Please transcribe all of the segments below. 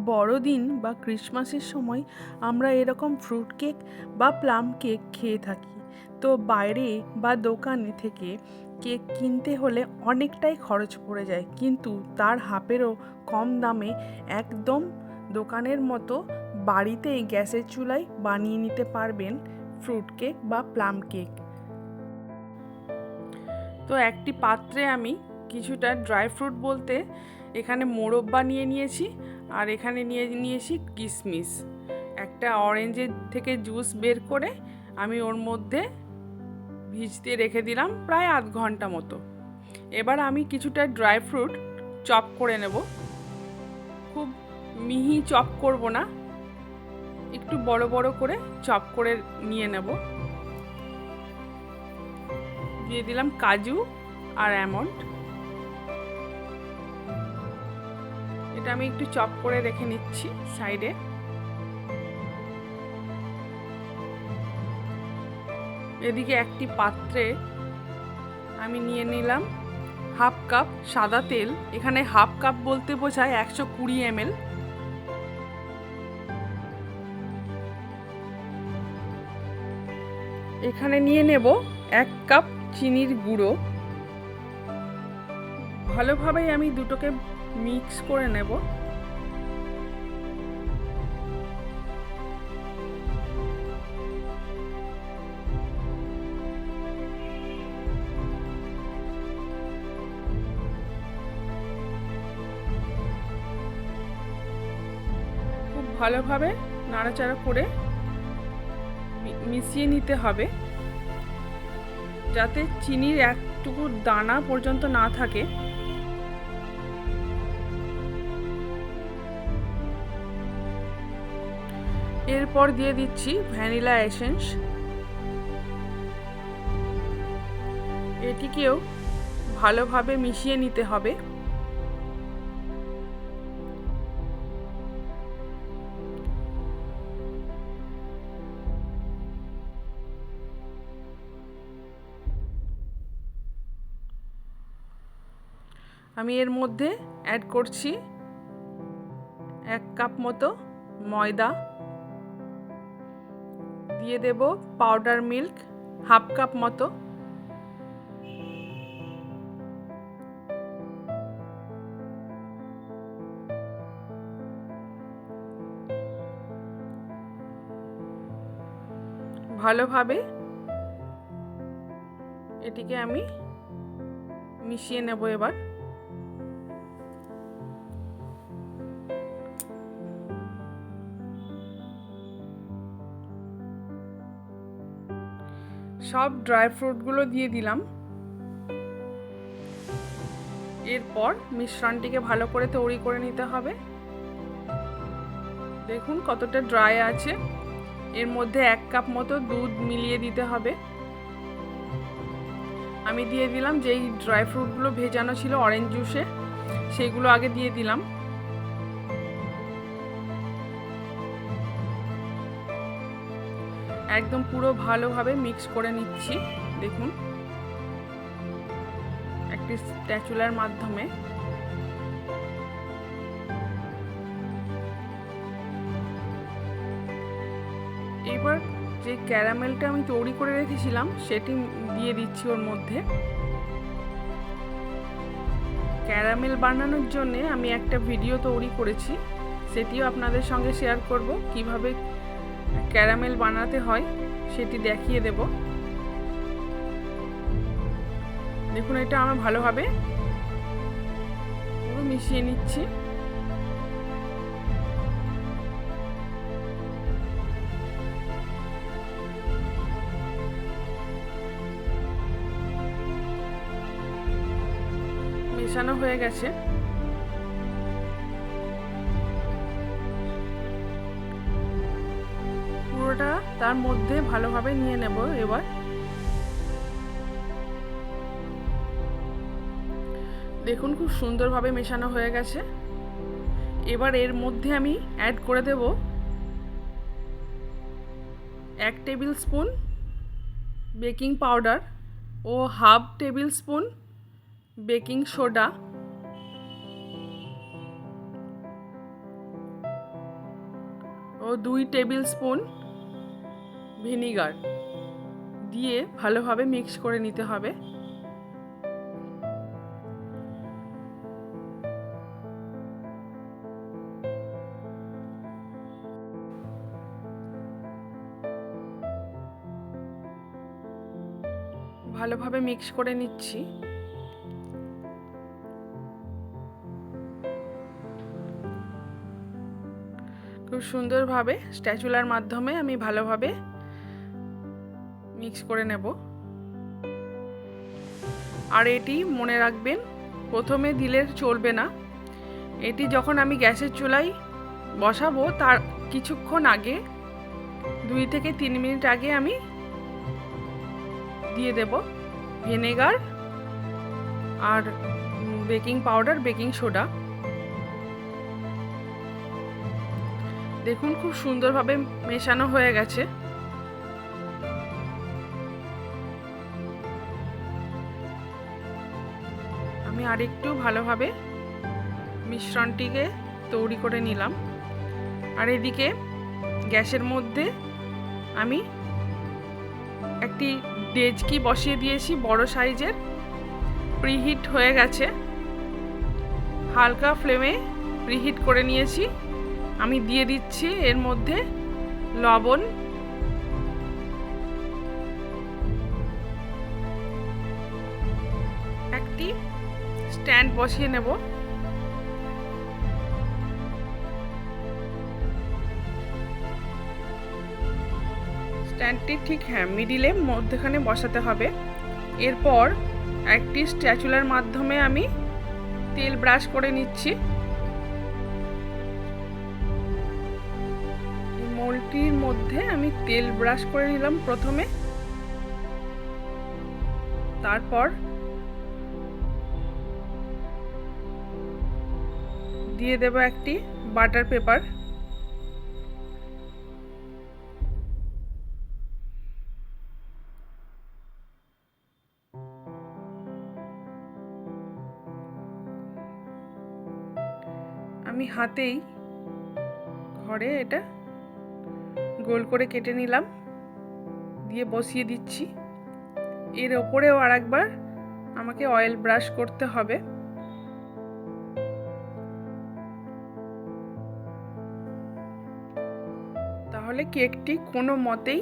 বড়দিন বা ক্রিসমাসের সময় আমরা এরকম ফ্রুট কেক বা প্লাম কেক খেয়ে থাকি। তো বাইরে বা দোকানে থেকে কেক কিনতে হলে অনেকটাই খরচ পড়ে যায়, কিন্তু তার হাফেরও কম দামে একদম দোকানের মতো বাড়িতেই গ্যাসের চুলায় বানিয়ে নিতে পারবেন ফ্রুট কেক বা প্লাম কেক। তো একটি পাত্রে আমি কিছুটা ড্রাই ফ্রুট বলতে এখানে মোরব্বা নিয়ে নিয়েছি, আর এখানে নিয়ে নিয়েছি কিশমিশ। একটা অরেঞ্জের থেকে জুস বের করে আমি ওর মধ্যে ভিজতে রেখে দিলাম প্রায় আধ ঘন্টা মতো। এবার আমি কিছুটা ড্রাই ফ্রুট চপ করে নেব। খুব মিহি চপ করব না, একটু বড় বড় করে চপ করে নিয়ে নেব। দিয়ে দিলাম কাজু আর আমন্ড। এটা আমি একটু চপ করে রেখে নিচ্ছি সাইডে। এদিকে একটি পাত্রে আমি নিয়ে নিলাম হাফ কাপ সাদা তেল। এখানে হাফ কাপ বলতে বোঝায় 120 ml। এখানে নিয়ে নেব 1 কাপ চিনির গুঁড়ো। ভালোভাবে আমি দুটোকে মিক্স করে নেব। খুব ভালোভাবে নাড়াচাড়া করে মিশিয়ে নিতে হবে, যাতে চিনির একটুকু দানা পর্যন্ত না থাকে। এরপর দিয়ে দিচ্ছি ভ্যানিলা এসেন্স। এটিকেও ভালোভাবে মিশিয়ে নিতে হবে। আমি এর মধ্যে অ্যাড করছি 1 কাপ মতো ময়দা। দিয়ে দেব পাউডার মিল্ক হাফ কাপ মতো। ভালোভাবে এটিকে আমি মিশিয়ে নেব। এবার সব ড্রাই ফ্রুটগুলো দিয়ে দিলাম। এরপর মিশ্রণটিকে ভালো করে তৈরি করে নিতে হবে। দেখুন কতটা ড্রাই আছে। এর মধ্যে 1 কাপ মতো দুধ মিলিয়ে দিতে হবে। আমি দিয়ে দিলাম যেই ড্রাই ফ্রুটগুলো ভেজানো ছিল অরেঞ্জ জুসে, সেইগুলো আগে দিয়ে দিলাম। একদম পুরো ভালোভাবে মিক্স করে নিচ্ছি। দেখুন একটি স্প্যাচুলার মাধ্যমে। এবার যে ক্যারামেলটা আমি তৈরি করে রেখেছিলাম সেটি দিয়ে দিচ্ছি ওর মধ্যে। ক্যারামেল বানানোর জন্য আমি একটা ভিডিও তৈরি করেছি, সেটিও আপনাদের সঙ্গে শেয়ার করব। কিভাবে ক্যারামেল বানাতে হয় সেটি দেখিয়ে দেব। দেখুন এটা আমি ভালোভাবে পুরো মিশিয়ে নিচ্ছি। মেশানো হয়ে গেছে। পুরোটা তার মধ্যে ভালোভাবে নিয়ে নেব। এবার দেখুন খুব সুন্দরভাবে মেশানো হয়ে গেছে। এবার এর মধ্যে আমি অ্যাড করে দেব 1 টেবিল স্পুন বেকিং পাউডার ও half tablespoon baking soda. ও 2 টেবিল স্পুন ভিনিগার দিয়ে ভালোভাবে মিক্স করে নিতে হবে। ভালোভাবে মিক্স করে নিচ্ছি। খুব সুন্দরভাবে স্প্যাচুলার মাধ্যমে আমি ভালোভাবে মিক্স করে নেব। আর এটি মনে রাখবেন, প্রথমে দিলে চলবে না। এটি যখন আমি গ্যাসের চুলায় বসাবো তার কিছুক্ষণ আগে 2 থেকে 3 মিনিট আগে আমি দিয়ে দেব ভিনেগার আর বেকিং পাউডার, বেকিং সোডা। দেখুন খুব সুন্দরভাবে মেশানো হয়ে গেছে। আমি আরেকটু ভালোভাবে মিশ্রণটিকে তৈরি করে নিলাম। আর এদিকে গ্যাসের মধ্যে আমি একটি ডেচকি বসিয়ে দিয়েছি বড় সাইজের, প্রিহিট হয়ে গেছে। হালকা ফ্লেমে প্রিহিট করে নিয়েছি। আমি দিয়ে দিচ্ছি এর মধ্যে লবণ, একটি স্ট্যান্ড বসিয়ে নেব। স্ট্যান্ডটি ঠিক মিডিলে মধ্যখানে বসাতে হবে। এরপর একটি স্প্যাচুলার মাধ্যমে আমি তেল ব্রাশ করে নিচ্ছি। মোল্ডটির মধ্যে আমি তেল ব্রাশ করে নিলাম প্রথমে, তারপর দিয়ে দেব একটি বাটার পেপার। আমি হাতেই ঘরে এটা গোল করে কেটে নিলাম, দিয়ে বসিয়ে দিচ্ছি। এর ওপরেও আরেকবার আমাকে অয়েল ব্রাশ করতে হবে। তাহলে কেকটি কোনো মতেই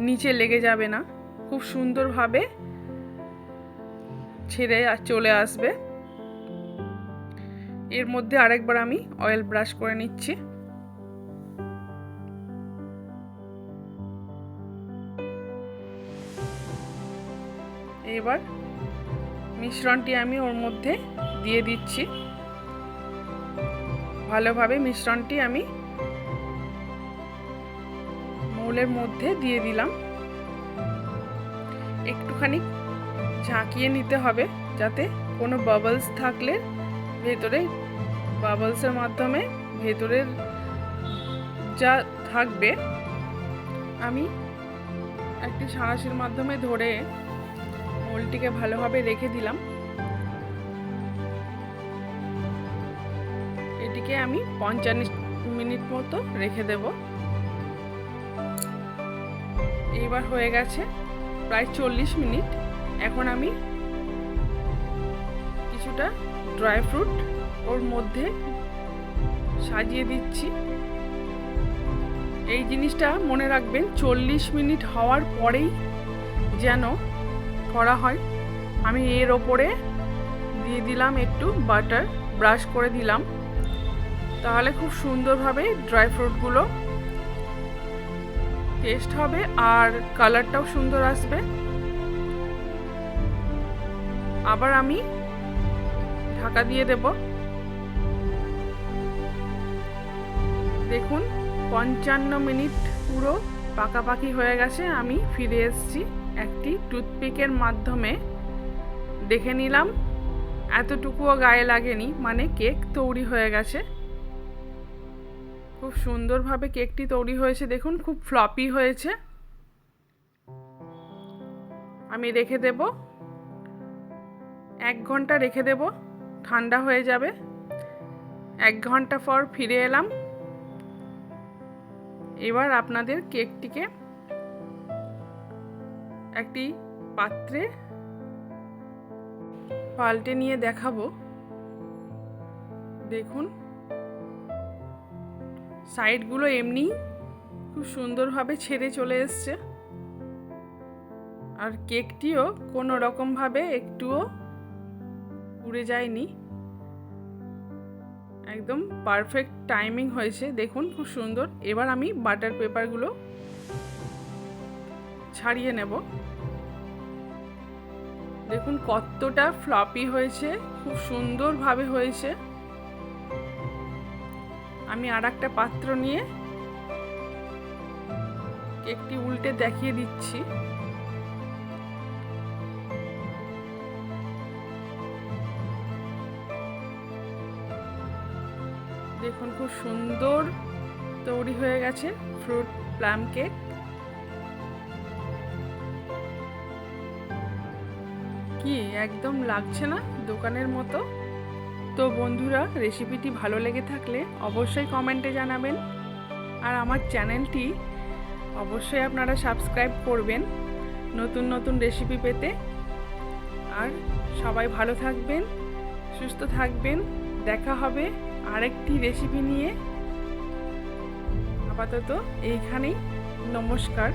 নিচে লেগে যাবে না, খুব সুন্দরভাবে ছেড়ে চলে আসবে। এর মধ্যে আরেকবার আমি অয়েল ব্রাশ করে নিচ্ছি। এবার মিশ্রণটি আমি ওর মধ্যে দিয়ে দিচ্ছি। ভালোভাবে মিশ্রণটি আমি মৌলের মধ্যে দিয়ে দিলাম। একটুখানি ঝাঁকিয়ে নিতে হবে যাতে কোনো বাবলস থাকলে ভেতরে বাবলসের মাধ্যমে ভেতরের যা থাকবে আমি একটি সাঁড়াশির মাধ্যমে ধরে মোলটিকে ভালোভাবে রেখে দিলাম। এটিকে আমি 55 মিনিট মতো রেখে দেব। এইবার হয়ে গেছে প্রায় 40 মিনিট। এখন আমি কিছুটা ড্রাই ফ্রুট ওর মধ্যে সাজিয়ে দিচ্ছি। এই জিনিসটা মনে রাখবেন, 40 মিনিট হওয়ার পরেই যেন করা হয়। আমি এর ওপরে দিয়ে দিলাম একটু বাটার, ব্রাশ করে দিলাম, তাহলে খুব সুন্দরভাবে ড্রাই ফ্রুটগুলো টেস্ট হবে আর কালারটাও সুন্দর আসবে। আবার আমি ঢাকা দিয়ে দেব। দেখুন 55 মিনিট পুরো পাকাপাকি হয়ে গেছে। আমি ফিরে এসেছি, একটি টুথপিকের মাধ্যমে দেখে নিলাম, এতটুকুও গায়ে লাগেনি, মানে কেক তৈরি হয়ে গেছে। খুব সুন্দরভাবে কেকটি তৈরি হয়েছে। দেখুন খুব ফ্লপি হয়েছে। আমি রেখে দেব, 1 ঘন্টা রেখে দেব, ঠান্ডা হয়ে যাবে। 1 ঘন্টা পর ফিরে এলাম। এবার আপনাদের কেকটিকে একটি পাত্রে পাল্টে নিয়ে দেখাবো। দেখুন সাইডগুলো এমনি খুব সুন্দরভাবে ছেড়ে চলে এসছে, আর কেকটিও কোনো রকমভাবে একটুও পুড়ে যায়নি, একদম পারফেক্ট টাইমিং হয়েছে। দেখুন খুব সুন্দর। এবার আমি বাটার পেপারগুলো ছাড়িয়ে নেব। দেখুন কতটা ফ্লপি হয়েছে, খুব সুন্দরভাবে হয়েছে। আমি আর একটা পাত্র নিয়ে কেকটি উল্টে দেখিয়ে দিচ্ছি। দেখুন খুব সুন্দর তৈরি হয়ে গেছে ফ্রুট প্লাম কেক। কি একদম লাগছে না দোকানের মতো? তো বন্ধুরা, রেসিপিটি ভালো লেগে থাকলে অবশ্যই কমেন্টে জানাবেন, আর আমার চ্যানেলটি অবশ্যই আপনারা সাবস্ক্রাইব করবেন নতুন নতুন রেসিপি পেতে। আর সবাই ভালো থাকবেন, সুস্থ থাকবেন। দেখা হবে আরেকটি রেসিপি নিয়ে। আপাতত এইখানেই, নমস্কার।